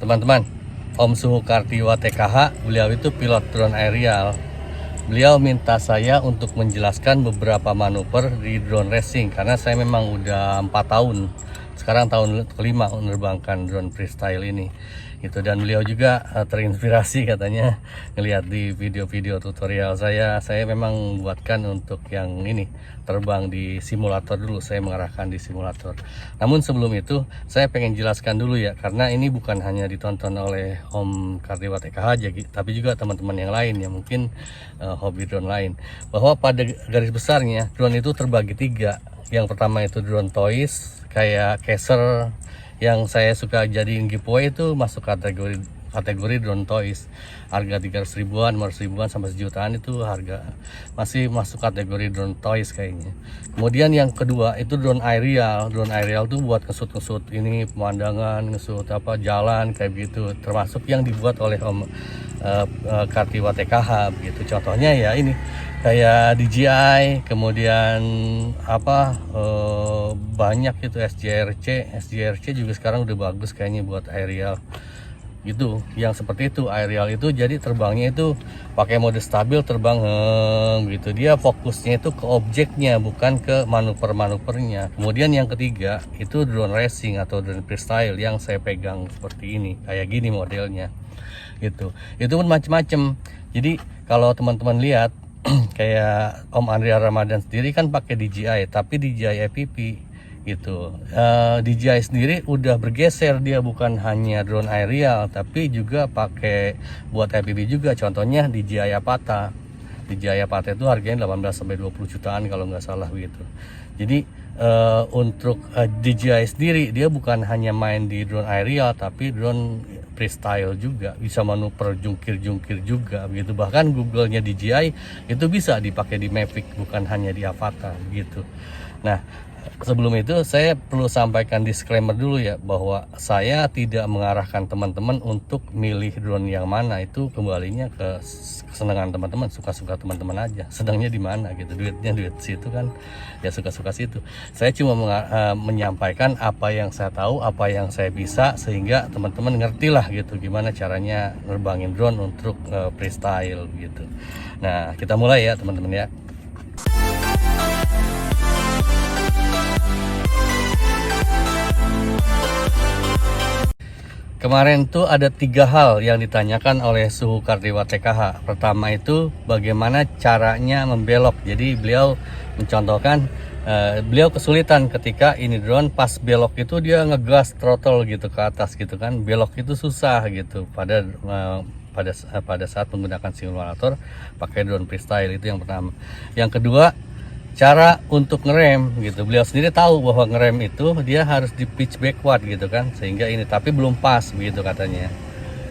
Teman-teman, Om Suhukartiwa TKH, beliau itu pilot drone aerial. Beliau minta saya untuk menjelaskan beberapa manuver di drone racing karena saya memang udah 4 tahun. Sekarang tahun kelima menerbangkan drone freestyle ini. Gitu, dan beliau juga terinspirasi katanya ngelihat di video-video tutorial saya memang buatkan untuk yang ini terbang di simulator dulu, saya mengarahkan di simulator. Namun sebelum itu saya pengen jelaskan dulu ya, karena ini bukan hanya ditonton oleh Om Kartiwa TKH aja, tapi juga teman-teman yang lain yang mungkin hobi drone lain, bahwa pada garis besarnya drone itu terbagi 3. Yang pertama itu drone toys kayak Caser yang saya suka jadiin giveaway, itu masuk kategori drone toys. Harga 300 ribuan, 500 ribuan sampai sejutaan itu harga masih masuk kategori drone toys kayaknya. Kemudian yang kedua itu drone aerial. Drone aerial tuh buat ngesut ini pemandangan, ngesut jalan kayak gitu, termasuk yang dibuat oleh Om Kartiwa TKH gitu. Contohnya ya ini kayak DJI, kemudian banyak itu SJRC juga sekarang udah bagus kayaknya buat aerial gitu. Yang seperti itu aerial itu jadi terbangnya itu pakai mode stabil, terbang gitu. Dia fokusnya itu ke objeknya, bukan ke manuver-manuvernya. Kemudian yang ketiga itu drone racing atau drone freestyle yang saya pegang seperti ini, kayak gini modelnya gitu. Itu pun macam-macam. Jadi kalau teman-teman lihat kayak Om Andrea Ramadan sendiri kan pakai DJI, tapi DJI FPV gitu. DJI sendiri udah bergeser, dia bukan hanya drone aerial tapi juga pakai buat FPV juga. Contohnya DJI Avata. DJI Avata itu harganya 18 sampai 20 jutaan kalau nggak salah begitu. Jadi untuk DJI sendiri dia bukan hanya main di drone aerial tapi drone freestyle juga, bisa manuver jungkir-jungkir juga begitu. Bahkan Google-nya DJI itu bisa dipakai di Mavic, bukan hanya di Avata gitu. Nah, sebelum itu saya perlu sampaikan disclaimer dulu ya, bahwa saya tidak mengarahkan teman-teman untuk milih drone yang mana. Itu kembalinya ke kesenangan teman-teman, suka-suka teman-teman aja. Sedangnya di mana gitu, duitnya duit situ kan, ya suka-suka situ. Saya cuma menyampaikan apa yang saya tahu, apa yang saya bisa, sehingga teman-teman ngerti lah gitu gimana caranya nerbangin drone untuk freestyle gitu. Nah, kita mulai ya teman-teman ya. Kemarin tuh ada 3 hal yang ditanyakan oleh Suhukartiwa TKH. Pertama itu bagaimana caranya membelok. Jadi beliau mencontohkan beliau kesulitan ketika ini drone pas belok itu dia ngegas throttle gitu ke atas gitu kan. Belok itu susah gitu pada saat menggunakan simulator pakai drone freestyle. Itu yang pertama. Yang kedua, cara untuk ngerem gitu. Beliau sendiri tahu bahwa ngerem itu dia harus di pitch backward gitu kan, sehingga ini tapi belum pas begitu katanya.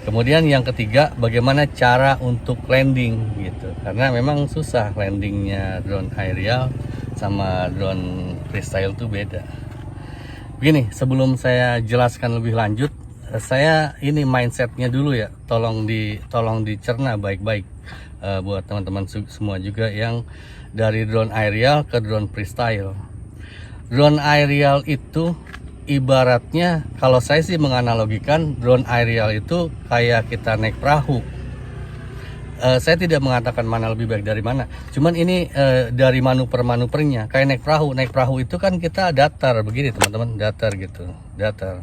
Kemudian yang ketiga, bagaimana cara untuk landing gitu, karena memang susah landingnya drone aerial sama drone freestyle itu beda. Begini, sebelum saya jelaskan lebih lanjut, saya ini mindsetnya dulu ya, tolong dicerna baik-baik buat teman-teman semua juga yang dari drone aerial ke drone freestyle. Drone aerial itu ibaratnya, kalau saya sih menganalogikan drone aerial itu kayak kita naik perahu. Saya tidak mengatakan mana lebih baik dari mana, cuman ini dari manuver-manuvernya. Kayak naik perahu itu kan kita datar begini teman-teman, datar gitu, datar.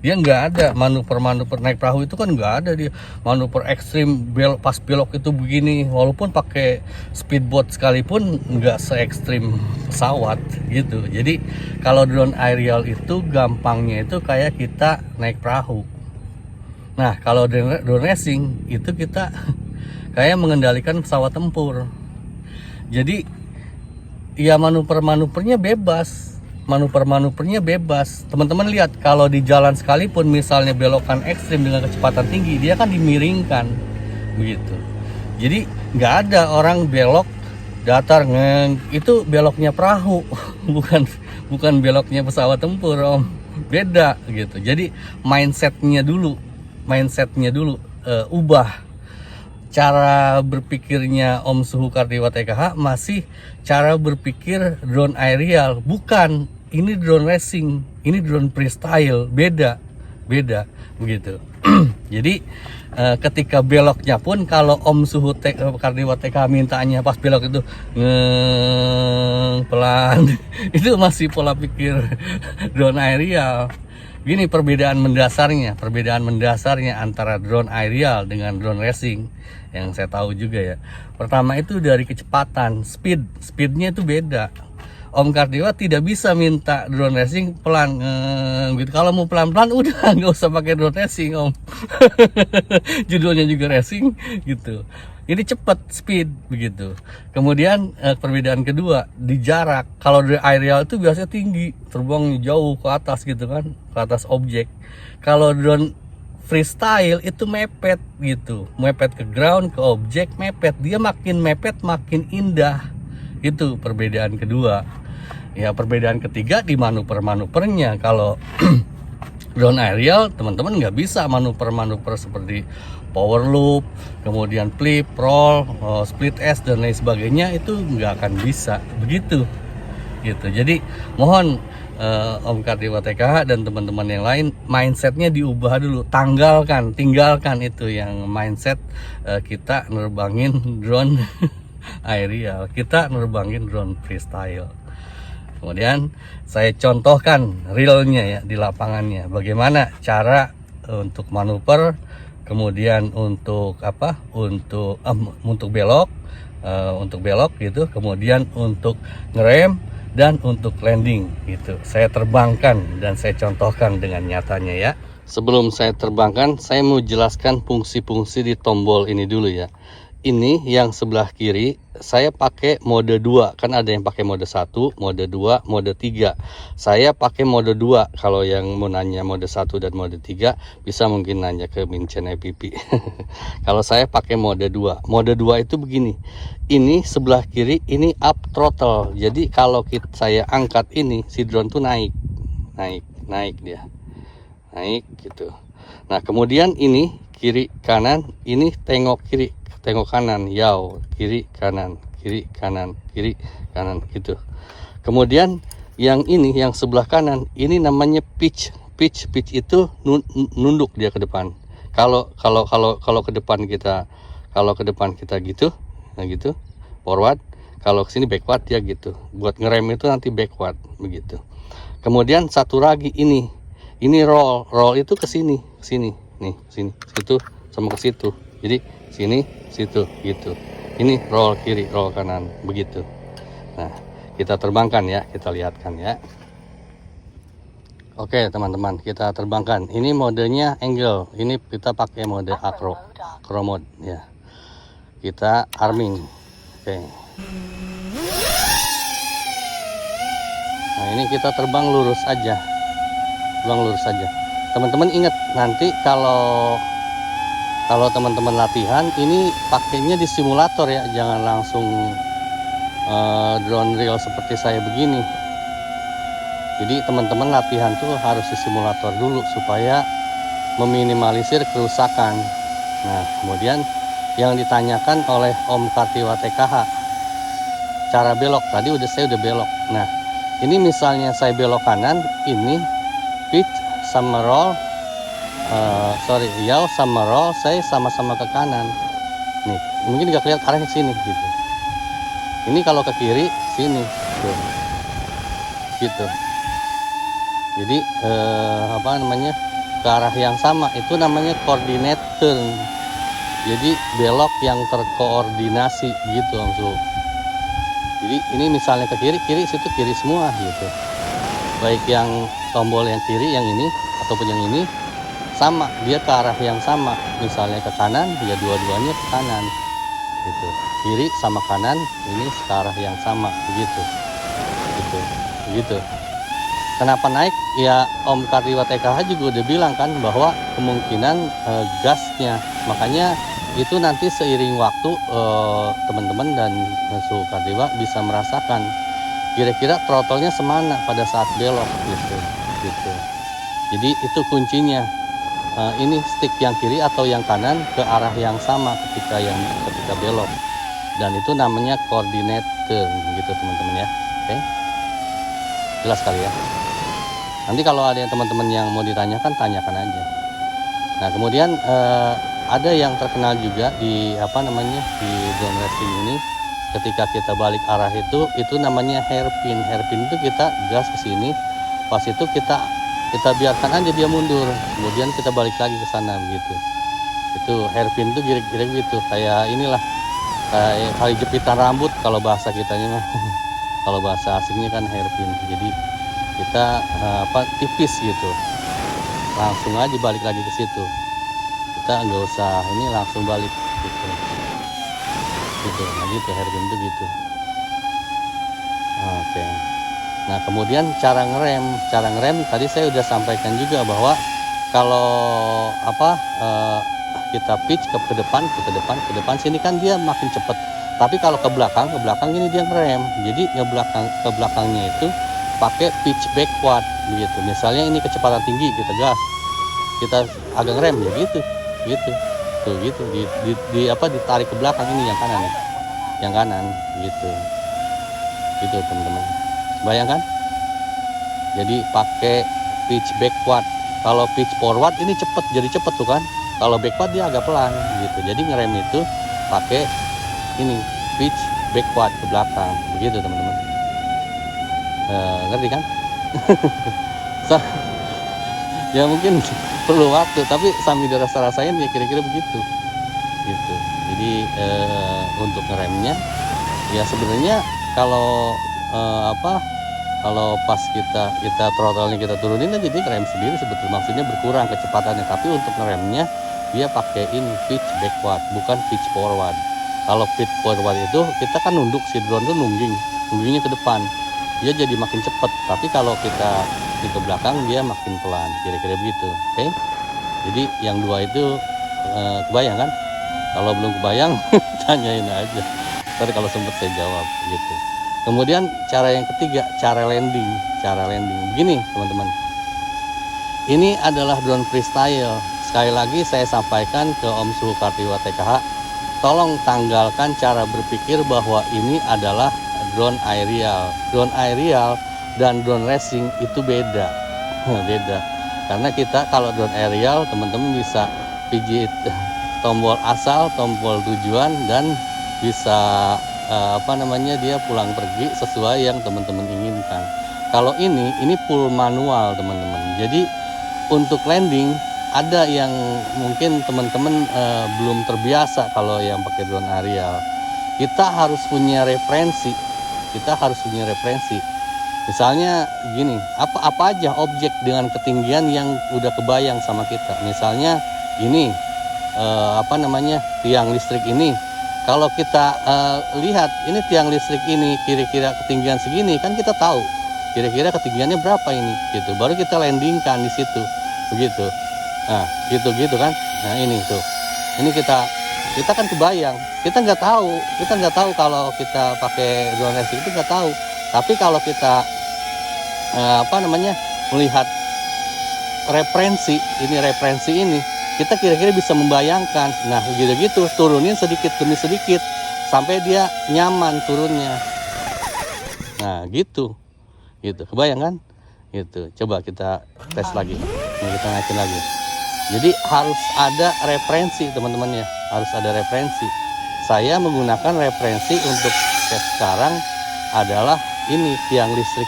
Dia nggak ada manuver naik perahu itu kan nggak ada dia manuver ekstrim pas belok itu begini, walaupun pakai speedboat sekalipun nggak se ekstrim pesawat gitu. Jadi kalau drone aerial itu gampangnya itu kayak kita naik perahu. Nah, kalau drone racing itu kita kayak mengendalikan pesawat tempur. Jadi ya manuvernya bebas. Teman-teman lihat kalau di jalan sekalipun misalnya belokan ekstrim dengan kecepatan tinggi, dia kan dimiringkan begitu. Jadi nggak ada orang belok datar itu beloknya perahu bukan beloknya pesawat tempur Om, beda gitu. Jadi mindsetnya dulu ubah. Cara berpikirnya Om Suhukartiwa TKH masih cara berpikir drone aerial, bukan ini drone racing, ini drone freestyle, beda begitu. Jadi ketika beloknya pun kalau Om Suhu Kardiwa TKH mintanya pas belok itu pelan itu masih pola pikir drone aerial. Gini perbedaan mendasarnya antara drone aerial dengan drone racing yang saya tahu juga ya. Pertama itu dari kecepatan, speednya itu beda. Om Kardiwa tidak bisa minta drone racing pelan gitu. Kalau mau pelan-pelan udah nggak usah pakai drone racing Om. Judulnya juga racing gitu. Ini cepat speed begitu. Kemudian perbedaan kedua di jarak. Kalau dari aerial itu biasanya tinggi, terbang jauh ke atas gitu kan, ke atas objek. Kalau drone freestyle itu mepet gitu, mepet ke ground, ke objek, mepet. Dia makin mepet makin indah. Itu perbedaan kedua. Ya perbedaan ketiga di manuver-manuvernya. Kalau drone aerial teman-teman nggak bisa manuver seperti power loop, kemudian flip, roll, split S dan lain sebagainya, itu nggak akan bisa begitu gitu. Jadi mohon Om Kardiwa TKH dan teman-teman yang lain mindsetnya diubah dulu, tinggalkan itu yang mindset kita nerbangin drone aerial, kita nerbangin drone freestyle. Kemudian saya contohkan realnya ya di lapangannya, bagaimana cara untuk manuver, kemudian untuk untuk belok gitu, kemudian untuk ngerem dan untuk landing gitu. Saya terbangkan dan saya contohkan dengan nyatanya ya. Sebelum saya terbangkan, saya mau jelaskan fungsi-fungsi di tombol ini dulu ya. Ini yang sebelah kiri saya pakai mode 2, kan ada yang pakai mode 1, mode 2, mode 3. Saya pakai mode 2. Kalau yang mau nanya mode 1 dan mode 3 bisa mungkin nanya ke Mincen EPP. Kalau saya pakai mode 2. Mode 2 itu begini. Ini sebelah kiri ini up throttle. Jadi kalau saya angkat ini si drone tuh naik dia. Naik gitu. Nah, kemudian ini kiri kanan, ini tengok kiri, tengok kanan, yaw, kiri kanan gitu. Kemudian yang ini yang sebelah kanan ini namanya pitch itu nunduk dia ke depan. Kalau ke depan kita gitu, nah gitu, forward. Kalau ke sini backward ya gitu. Buat ngerem itu nanti backward begitu. Kemudian satu lagi ini roll itu ke sini, nih, sini, situ sama ke situ. Jadi sini, situ, gitu. Ini roll kiri, roll kanan, begitu. Nah, kita terbangkan ya, kita lihatkan ya. Oke teman-teman, kita terbangkan. Ini modenya angle. Ini kita pakai mode acro mode ya. Kita arming. Oke. Nah, ini kita terbang lurus aja. Teman-teman ingat nanti kalau teman-teman latihan ini pakainya di simulator ya, jangan langsung drone real seperti saya begini. Jadi teman-teman latihan tuh harus di simulator dulu supaya meminimalisir kerusakan. Nah, kemudian yang ditanyakan oleh Om Kardiwa TKH, cara belok tadi saya udah belok. Nah, ini misalnya saya belok kanan, ini pitch sama roll, yaw sama roll, saya sama-sama ke kanan. Nih, mungkin nggak kelihatan arahnya sini gitu. Ini kalau ke kiri sini, tuh, gitu. Jadi ke arah yang sama itu namanya coordinate turn. Jadi belok yang terkoordinasi gitu langsung. Jadi ini misalnya ke kiri, situ kiri semua gitu. Baik yang tombol yang kiri yang ini ataupun yang ini sama, dia ke arah yang sama. Misalnya ke kanan, ya dua-duanya ke kanan gitu. Kiri sama kanan ini ke arah yang sama begitu. Gitu. Kenapa naik? Ya Om Kardiwa TKH juga udah bilang kan bahwa kemungkinan gasnya. Makanya itu nanti seiring waktu teman-teman dan Suhu Kardiwa bisa merasakan kira-kira throttle-nya semana pada saat belok gitu. Jadi itu kuncinya. Ini stick yang kiri atau yang kanan ke arah yang sama ketika belok. Dan itu namanya coordinate turn gitu teman-teman ya. Oke. Jelas kali ya. Nanti kalau ada yang teman-teman yang mau ditanyakan, tanyakan aja. Nah kemudian ada yang terkenal juga di di drone racing ini, ketika kita balik arah itu namanya hairpin. Hairpin itu kita gas ke sini, pas itu kita biarkan aja dia mundur, kemudian kita balik lagi ke sana begitu. Itu hairpin itu kira-kira gitu, kayak inilah, kayak kali jepitan rambut kalau bahasa kitanya mah. Kalau bahasa asingnya kan hairpin. Jadi kita tipis gitu, langsung aja balik lagi ke situ. Kita nggak usah ini, langsung balik gitu. Nah gitu hairpin itu gitu. Oke. Nah kemudian cara ngerem tadi saya udah sampaikan juga bahwa kalau kita pitch ke depan sini kan dia makin cepat. Tapi kalau ke belakang ini dia ngerem. Jadi ke belakangnya itu pakai pitch backward begitu. Misalnya ini kecepatan tinggi, kita gas, kita agak ngerem ya gitu. Tuh gitu. Ditarik ke belakang ini yang kanan gitu. Gitu teman-teman. Bayangkan. Jadi pakai pitch backward. Kalau pitch forward ini jadi cepet tuh kan. Kalau backward dia agak pelan gitu. Jadi ngerem itu pakai ini pitch backward ke belakang begitu teman-teman. Ngerti kan? Ya mungkin perlu waktu, tapi sambil dirasa-rasain ya kira-kira begitu gitu. Jadi untuk ngeremnya ya sebenarnya kalau kalau pas kita throttle-nya kita turunin aja dia ngerem sendiri sebetulnya, maksudnya berkurang kecepatannya. Tapi untuk ngeremnya dia pakai ini pitch backward, bukan pitch forward. Kalau pitch forward itu kita kan nunduk, si drone tuh nunggingnya ke depan, dia jadi makin cepat. Tapi kalau kita di ke belakang dia makin pelan, kira-kira begitu. Oke? Jadi yang dua itu kebayang kan? Kalau belum kebayang tanyain aja, ntar kalau sempet saya jawab gitu. Kemudian cara yang ketiga, cara landing begini teman-teman. Ini adalah drone freestyle. Sekali lagi saya sampaikan ke Om Suhu Kartiwa TKH, tolong tanggalkan cara berpikir bahwa ini adalah drone aerial. Drone aerial dan drone racing itu beda. Karena kita kalau drone aerial teman-teman bisa pijit tombol asal, tombol tujuan, dan bisa dia pulang pergi sesuai yang teman-teman inginkan. Kalau ini full manual teman-teman. Jadi untuk landing ada yang mungkin teman-teman belum terbiasa kalau yang pakai drone aerial. Kita harus punya referensi. Misalnya gini, apa aja objek dengan ketinggian yang udah kebayang sama kita. Misalnya ini tiang listrik ini. Kalau kita lihat ini tiang listrik ini kira-kira ketinggian segini, kan kita tahu kira-kira ketinggiannya berapa ini gitu. Baru kita landingkan di situ begitu. Nah gitu kan. Nah ini tuh, ini kita kan kebayang. Kita nggak tahu kalau kita pakai drone racing itu nggak tahu. Tapi kalau kita melihat referensi ini, kita kira-kira bisa membayangkan. Nah gitu turunin sedikit demi sedikit sampai dia nyaman turunnya. Nah gitu kebayang kan gitu. Coba kita tes lagi, kita naikin lagi. Jadi harus ada referensi teman-teman ya, harus ada referensi. Saya menggunakan referensi untuk tes sekarang adalah ini tiang listrik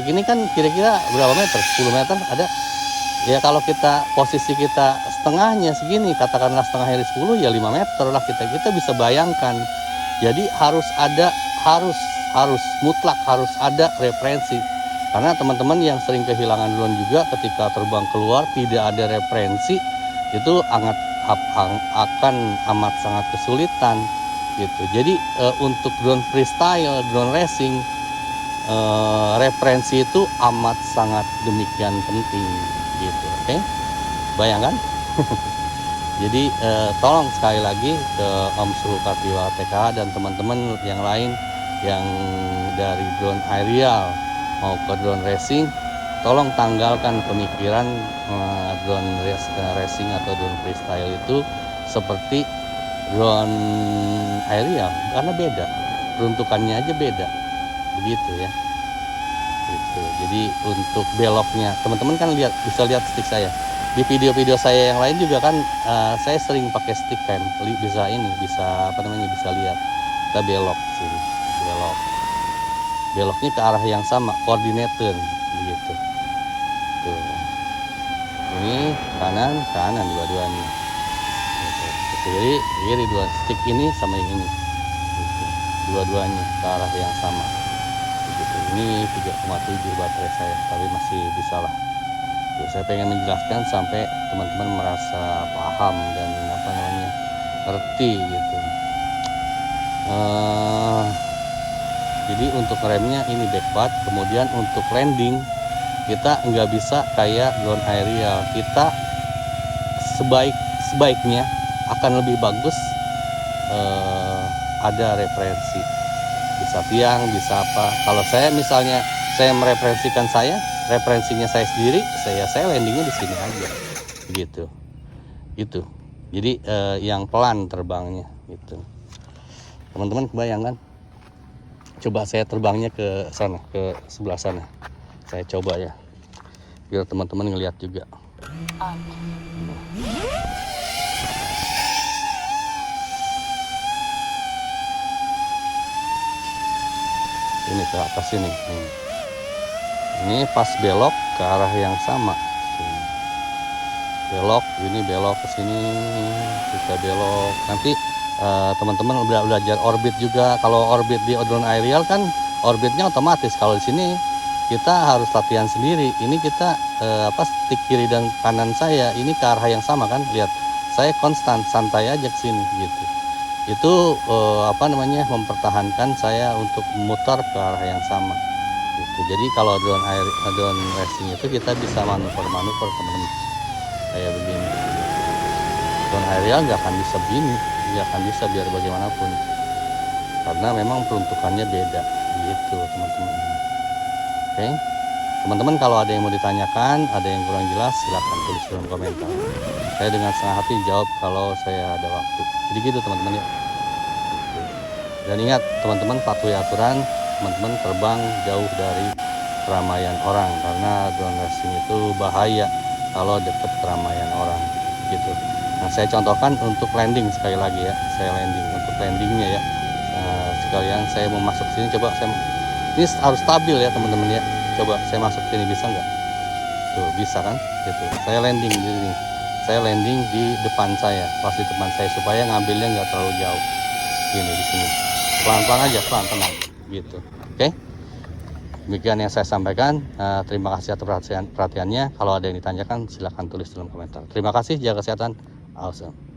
ini kan kira-kira berapa meter, 10 meter ada. Ya kalau posisi kita setengahnya segini, katakanlah setengah dari 10 ya 5 meter lah, kita bisa bayangkan. Jadi harus mutlak harus ada referensi. Karena teman-teman yang sering kehilangan drone juga ketika terbang keluar tidak ada referensi, itu akan amat sangat kesulitan gitu. Jadi untuk drone freestyle, drone racing, referensi itu amat sangat demikian penting gitu. Oke? Bayangkan. Jadi tolong sekali lagi ke Om Suhu Kartiwa TKH dan teman-teman yang lain yang dari drone aerial mau ke drone racing, tolong tanggalkan pemikiran drone racing atau drone freestyle itu seperti drone aerial, karena beda, peruntukannya aja beda begitu ya gitu. Jadi untuk beloknya teman-teman kan bisa lihat stick saya, di video-video saya yang lain juga kan saya sering pakai stick cam, bisa bisa lihat. Kita belok sini, beloknya ke arah yang sama, koordinator begitu. Tuh. Ini kanan dua-duanya. Gitu. Kiri dua stick ini sama yang ini. Gitu. Dua-duanya ke arah yang sama. Begitu. Ini 3,7 baterai saya, tapi masih bisa lah. Tuh, saya pengen menjelaskan sampai teman-teman merasa paham dan ngerti gitu. Jadi untuk remnya ini backward, kemudian untuk landing kita nggak bisa kayak drone aerial. Kita sebaiknya akan lebih bagus ada referensi, bisa tiang, bisa apa. Kalau saya misalnya saya mereferensikan referensinya saya sendiri, saya landingnya di sini aja gitu. Jadi yang pelan terbangnya gitu. Teman-teman kebayang kan? Coba saya terbangnya ke sana, ke sebelah sana. Saya coba ya, biar teman-teman ngelihat juga. Ini ke atas ini. Ini pas belok ke arah yang sama. Belok, ini belok ke sini, kita belok. Nanti teman-teman udah belajar orbit juga. Kalau orbit di drone aerial kan orbitnya otomatis. Kalau di sini kita harus latihan sendiri. Ini kita stick kiri dan kanan saya ini ke arah yang sama kan. Lihat, saya konstan, santai aja ke sini gitu. Itu mempertahankan saya untuk memutar ke arah yang sama gitu. Jadi kalau drone racing itu kita bisa manuver teman-teman kayak begini. Drone aerial nggak akan bisa begini, nggak akan bisa biar bagaimanapun, karena memang peruntukannya beda gitu teman-teman. Oke, teman-teman kalau ada yang mau ditanyakan, ada yang kurang jelas, silahkan tulis dalam komentar. Saya dengan senang hati jawab kalau saya ada waktu. Jadi gitu teman-teman ya. Dan ingat teman-teman, patuhi aturan, teman-teman terbang jauh dari keramaian orang, karena drone racing itu bahaya kalau deket keramaian orang gitu. Nah, saya contohkan untuk landing sekali lagi ya. Saya landing untuk landingnya ya. Sekalian saya mau masuk sini, coba ini harus stabil ya teman-teman ya. Coba saya masuk sini, bisa nggak? Tuh bisa kan? Gitu. Saya landing di sini. Saya landing di depan saya, pas di depan saya, supaya ngambilnya nggak terlalu jauh. Gini di sini. Pelan-pelan aja, tenang gitu. Oke? Demikian yang saya sampaikan. Terima kasih atas perhatiannya. Kalau ada yang ditanyakan, silahkan tulis dalam komentar. Terima kasih, jaga kesehatan. Awesome.